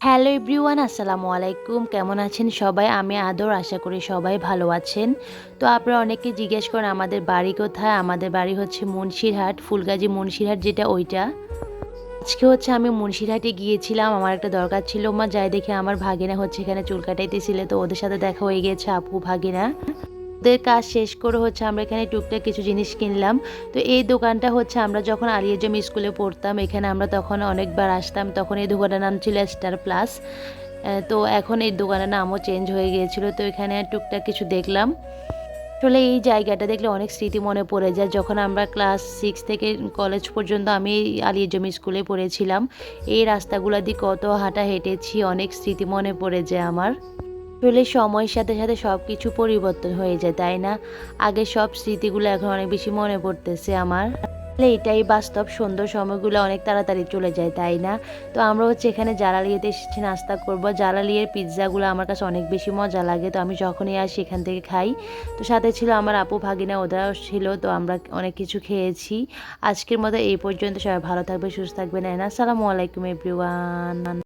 Hello everyone, আসসালামু আলাইকুম। কেমন আছেন সবাই? আমি আদর, আশা করি সবাই ভালো আছেন। তো আপনারা অনেকে জিজ্ঞেস করেন আমাদের বাড়ি কোথায়? আমাদের বাড়ি হচ্ছে মুন্সিরহাট, ফুলগাজী মুন্সিরহাট যেটা ওইটা। আজকে হচ্ছে আমি মুন্সিরহাটে গিয়েছিলাম। আমার একটা দরকার ছিল। যাই দেখে আমার ভাগিনা হচ্ছে এখানে চুল কাটাইতেছিল। তো ওদের সাথে দেখা হয়ে গিয়েছে, আপু ভাগিনা। ওদের কাজ শেষ করে হচ্ছে আমরা এখানে টুকটাক কিছু জিনিস কিনলাম। তো এই দোকানটা হচ্ছে আমরা যখন আলিয়াজম স্কুলে পড়তাম, এখানে আমরা তখন অনেকবার আসতাম। তখন এই দোকানটার নাম ছিল স্টার প্লাস। তো এখন এই দোকানের নামও চেঞ্জ হয়ে গিয়েছিল। তো এখানে টুকটাক কিছু দেখলাম। আসলে এই জায়গাটা দেখলে অনেক স্মৃতি মনে পড়ে যায়। যখন আমরা ক্লাস 6 থেকে কলেজ পর্যন্ত আমি এই আলিয়াজম স্কুলে পড়েছিলাম। এই রাস্তাগুলো দিয়ে কত হাঁটা হেঁটেছি, অনেক স্মৃতি মনে পড়ে যায় আমার। আসলে সময়ের সাথে সাথে সব কিছু পরিবর্তন হয়ে যায়, তাই না? আগে সব স্মৃতিগুলো এখন অনেক বেশি মনে পড়তেছে আমার। আসলে এটাই বাস্তব, সুন্দর সময়গুলো অনেক তাড়াতাড়ি চলে যায়, তাই না? তো আমরা হচ্ছে এখানে জালালিয়াতে এসেছি নাস্তা করব। জালালিয়ার পিৎজাগুলো আমার কাছে অনেক বেশি মজা লাগে। তো আমি যখনই আসি এখান থেকে খাই। তো সাথে ছিল আমার আপু ভাগিনা, ওরাও ছিল। তো আমরা অনেক কিছু খেয়েছি। আজকের মতো এই পর্যন্ত। সবাই ভালো থাকবে, সুস্থ থাকবেন। আসসালামু আলাইকুম এভরিওয়ান।